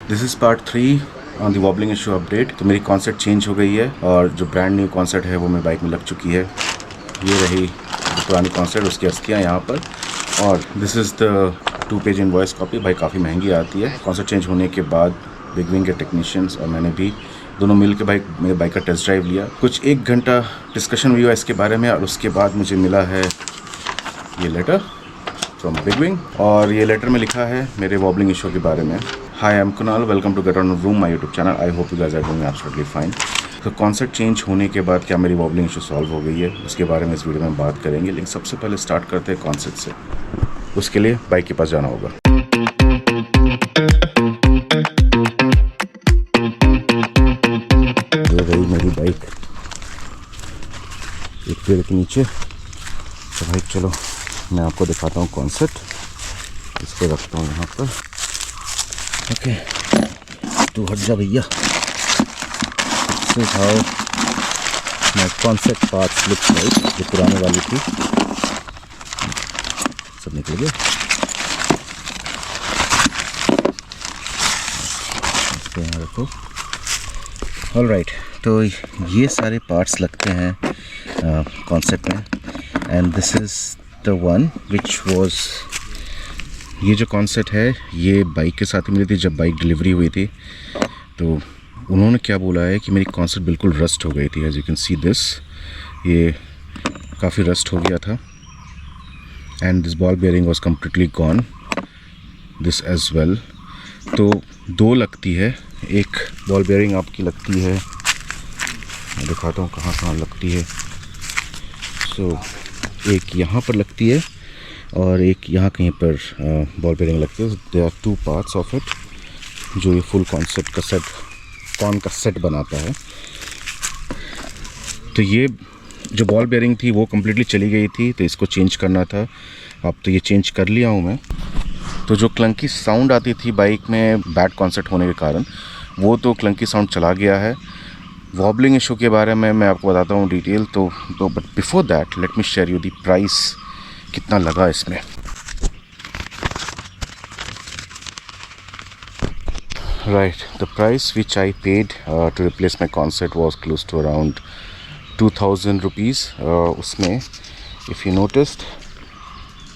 This is part 3 on the wobbling issue update. तो मेरी concept change हो गई है और जो ब्रांड न्यू कॉन्सेप्ट है वो मेरी बाइक में लग चुकी है। ये रही जो पुरानी कॉन्सेप्ट, उसकी अस्थियाँ यहाँ पर। और this is the 2 page invoice copy. भाई काफ़ी महंगी आती है। कॉन्सेप्ट चेंज होने के बाद बिग विंग के टेक्नीशियंस और मैंने भी दोनों मिल के मेरे बाइक का टेस्ट ड्राइव लिया। कुछ 1 घंटा डिस्कशन हुआ इसके बारे में और उसके बाद मुझे मिला है ये लेटर फ्रॉम बिग विंग। और ये लेटर में लिखा है मेरे वॉबलिंग इशू के बारे में। Hi, I'm Kunal. Welcome to Get On Room, my YouTube channel. I hope you guys are doing absolutely fine. तो कॉन्सेप्ट चेंज होने के बाद क्या मेरी वॉबलिंग इशू सॉल्व हो गई है, उसके बारे में इस वीडियो में बात करेंगे। लेकिन सबसे पहले स्टार्ट करते हैं कॉन्सेप्ट से। उसके लिए बाइक के पास जाना होगा। ये रही मेरी बाइक एक पेड़ के नीचे। तो भाई चलो मैं आपको दिखाता हूँ कॉन्सेप्ट। इसको रखता हूँ यहाँ पर। ओके, तू हट जा भैया। This how my concept parts looks like. जो पुराने वाली थी सब निकल गए। इसको यहाँ रखो। ऑलराइट, तो ये सारे पार्ट्स लगते हैं कॉन्सेप्ट में। And this is the one which was, ये जो कॉन्सेप्ट है ये बाइक के साथ ही मिली थी जब बाइक डिलीवरी हुई थी। तो उन्होंने क्या बोला है कि मेरी कॉन्सेप्ट बिल्कुल रस्ट हो गई थी। As you can see this, ये काफ़ी रस्ट हो गया था। And this ball bearing was completely gone, this as well. तो 2 लगती है। एक बॉल बेयरिंग आपकी लगती है, मैं दिखाता हूँ कहाँ कहाँ लगती है। सो एक यहाँ पर लगती है और एक यहाँ कहीं पर बॉल बेयरिंग लगती है। They are 2 parts of it जो ये फुल कॉन्सेप्ट का सेट बनाता है। तो ये जो बॉल बेयरिंग थी वो कम्प्लीटली चली गई थी, तो इसको चेंज करना था। अब तो ये चेंज कर लिया हूँ मैं। तो जो क्लंकी साउंड आती थी बाइक में बैड कॉन्सेप्ट होने के कारण, वो तो क्लंकी साउंड चला गया है। वॉबलिंग इशू के बारे में मैं आपको बताता हूँ डिटेल। तो but before that let me share you the price, कितना लगा इसमें। Right, the price which I paid to replace my concept was close to around 2000 rupees. उसमें if you noticed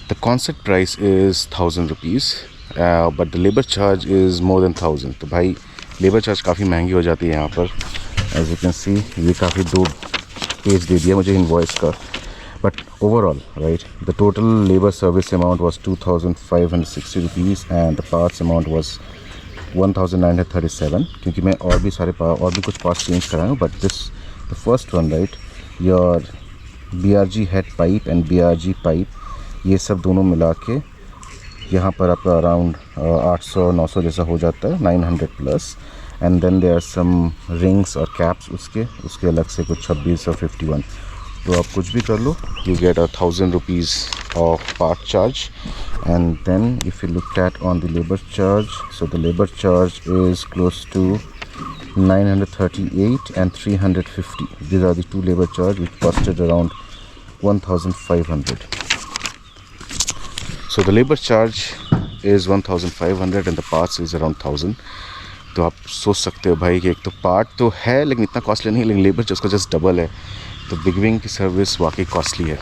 the concept price is 1000 rupees, but the labour charge is more than 1000। तो भाई labour charge काफ़ी महंगी हो जाती है यहाँ पर। एज यू कैन सी ये काफ़ी 2 पेज दे दिया मुझे इनवॉइस का। But overall, right, the total labor service amount was 2,560 rupees and the parts amount was 1,937. क्योंकि मैं और भी कुछ पार्ट्स चेंज कराया हूँ, but this the first one, right, your BRG head pipe and BRG pipe, ये सब दोनों मिला के यहाँ पर आपका अराउंड 800-900 जैसा हो जाता है, 900 plus. And then there are some rings और कैप्स उसके अलग से कुछ 26 और 51। तो आप कुछ भी कर लो, you get 1,000 rupees of part charge. And then if you looked at on the labor charge, so the labor charge is close to 938 and 350. These are the 2 labor charge which costed around 1,500. So the labor charge is 1,500 and the parts is around 1,000. तो आप सोच सकते हो भाई कि एक तो part तो है लेकिन इतना कॉस्टली नहीं, लेकिन लेबर जो उसका जस्ट डबल है। तो बिग विंग की सर्विस वाकई कॉस्टली है।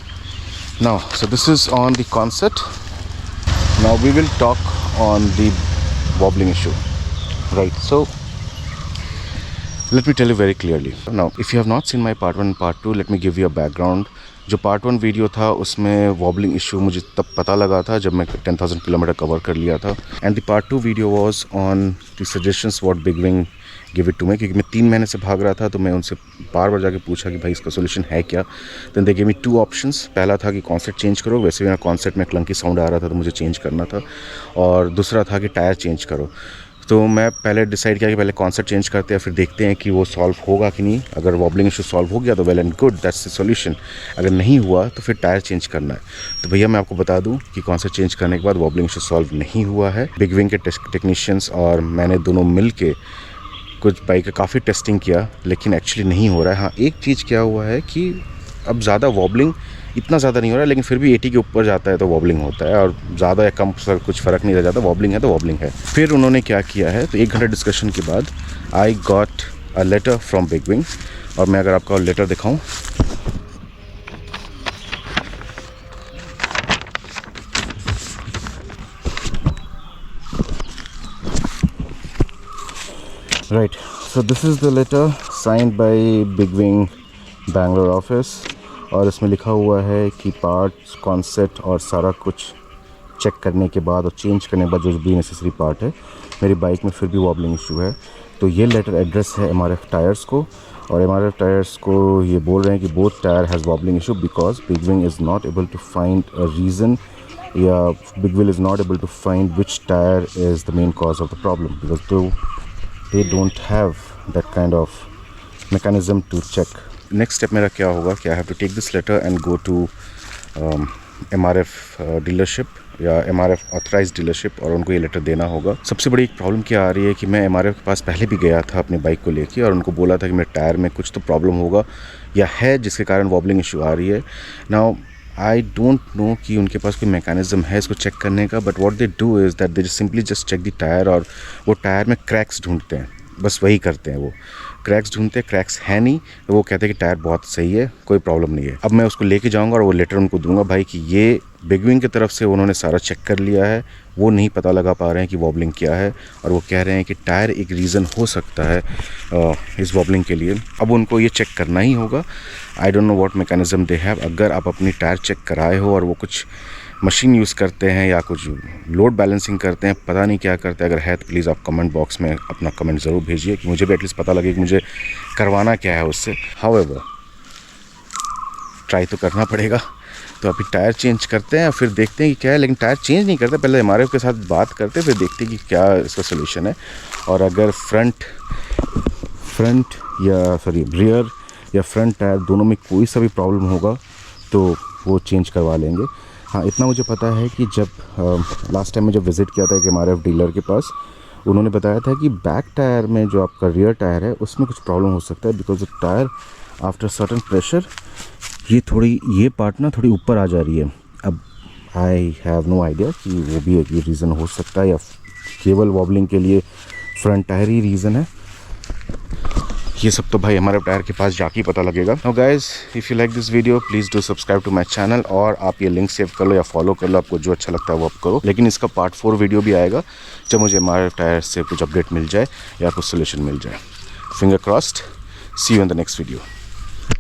Now so this is on the concept. Now we will talk on the wobbling issue, right. So let me tell you very clearly. Now if you have not seen my part 1 part 2, let me give you a background. जो part 1 video था उसमें wobbling issue मुझे तब पता लगा था जब मैं 10,000 किलोमीटर कवर कर लिया था। And the part 2 video was on the suggestions what Big Wing give it to me, क्योंकि मैं 3 महीने से भाग रहा था। तो मैं उनसे बार बार जाके पूछा कि भाई इसका सोल्यूशन है क्या। Then they give me 2 options. पहला था कि कॉन्सेप्ट चेंज करो, वैसे मेरा कॉन्सेप्ट में क्लंकी साउंड आ रहा था तो मुझे चेंज करना था। और दूसरा था कि टायर चेंज करो। तो मैं पहले डिसाइड किया कि पहले कॉन्सेप्ट चेंज करते हैं, फिर देखते हैं कि वो सॉल्व होगा कि नहीं। अगर वॉबलिंग इशू सॉल्व हो गया तो well and good, that's the solution. अगर नहीं हुआ तो फिर टायर चेंज करना है। तो भैया मैं आपको बता दूं कि कॉन्सेप्ट चेंज करने के बाद वॉबलिंग इशू सॉल्व नहीं हुआ है। बिग विंग के टेक्नीशियंस और मैंने दोनों मिल के कुछ बाइक का काफ़ी टेस्टिंग किया, लेकिन एक्चुअली नहीं हो रहा है। हाँ, एक चीज़ क्या हुआ है कि अब ज़्यादा वॉबलिंग इतना ज़्यादा नहीं हो रहा है, लेकिन फिर भी 80 के ऊपर जाता है तो वॉबलिंग होता है, और ज़्यादा या कम कुछ फ़र्क नहीं रह जाता, वॉबलिंग है तो वॉबलिंग है। फिर उन्होंने क्या किया है, तो 1 घंटे डिस्कशन के बाद I got a letter from BigWing, और मैं अगर आपको लेटर दिखाऊँ, right, so this is the letter signed by BigWing Bangalore office, और इसमें लिखा हुआ है कि पार्ट्स कॉन्सेप्ट और सारा कुछ चेक करने के बाद और चेंज करने के बाद जो भी नेसेसरी पार्ट है, मेरी बाइक में फिर भी वॉबलिंग इशू है। तो ये लेटर एड्रेस है MRF टायर्स को, और MRF टायर्स को ये बोल रहे हैं कि both tyre has wobbling issue because BigWing is not able to find a reason, या BigWing is not able to find which tyre is the main cause of the problem, because they don't have that kind of mechanism to check. Next step मेरा क्या होगा कि I have to take this letter and go to MRF dealership या MRF authorized dealership, और उनको ये letter देना होगा। सबसे बड़ी प्रॉब्लम क्या आ रही है कि मैं MRF के पास पहले भी गया था अपनी बाइक को लेके, और उनको बोला था कि मेरे टायर में कुछ तो प्रॉब्लम होगा या है जिसके कारण वॉबलिंग इशू आ रही है। नाउ आई डोंट नो कि उनके पास कोई मैकेनिज्म है इसको चेक करने का, but what they do is that they simply just check the tyre, और वो टायर में क्रैक्स ढूंढते हैं, बस वही करते हैं, वो क्रैक्स ढूंढते हैं, क्रैक्स है नहीं तो वो कहते हैं कि टायर बहुत सही है, कोई प्रॉब्लम नहीं है। अब मैं उसको लेके जाऊंगा और वो लेटर उनको दूंगा भाई कि ये बिगविंग की तरफ से उन्होंने सारा चेक कर लिया है, वो नहीं पता लगा पा रहे हैं कि वॉबलिंग क्या है, और वो कह रहे हैं कि टायर एक रीज़न हो सकता है इस वॉबलिंग के लिए। अब उनको ये चेक करना ही होगा। I don't know what mechanism they have. अगर आप अपनी टायर चेक कराए हो और वो कुछ मशीन यूज़ करते हैं या कुछ लोड बैलेंसिंग करते हैं, पता नहीं क्या करते हैं, अगर है तो प्लीज़ आप कमेंट बॉक्स में अपना कमेंट ज़रूर भेजिए कि मुझे भी एटलीस्ट पता लगे कि मुझे करवाना क्या है उससे। हाउएवर ट्राई तो करना पड़ेगा। तो अभी टायर चेंज करते हैं, फिर देखते हैं कि क्या है, लेकिन टायर चेंज नहीं करते, पहले MRF के साथ बात करते हैं, फिर देखते हैं कि क्या इसका सोल्यूशन है। और अगर फ्रंट या रियर या फ्रंट टायर दोनों में कोई सा भी प्रॉब्लम होगा तो वो चेंज करवा लेंगे। हाँ, इतना मुझे पता है कि जब लास्ट टाइम में जब विज़िट किया था एक MRF डीलर के पास, उन्होंने बताया था कि बैक टायर में जो आपका रियर टायर है उसमें कुछ प्रॉब्लम हो सकता है, because tyre after certain pressure ये पार्ट ना थोड़ी ऊपर आ जा रही है। अब आई हैव नो आइडिया कि वो भी एक रीज़न हो सकता है या केवल वॉबलिंग के लिए फ्रंट टायर ही रीज़न है। ये सब तो भाई हमारे टायर के पास जाके ही पता लगेगा। Now guys, if you like this video please do subscribe to my channel, और आप ये लिंक सेव कर लो या फॉलो कर लो, आपको जो अच्छा लगता है वो आप करो। लेकिन इसका पार्ट 4 वीडियो भी आएगा जब मुझे हमारे टायर से कुछ अपडेट मिल जाए या कुछ सोल्यूशन मिल जाए। Finger crossed, see you in the next video.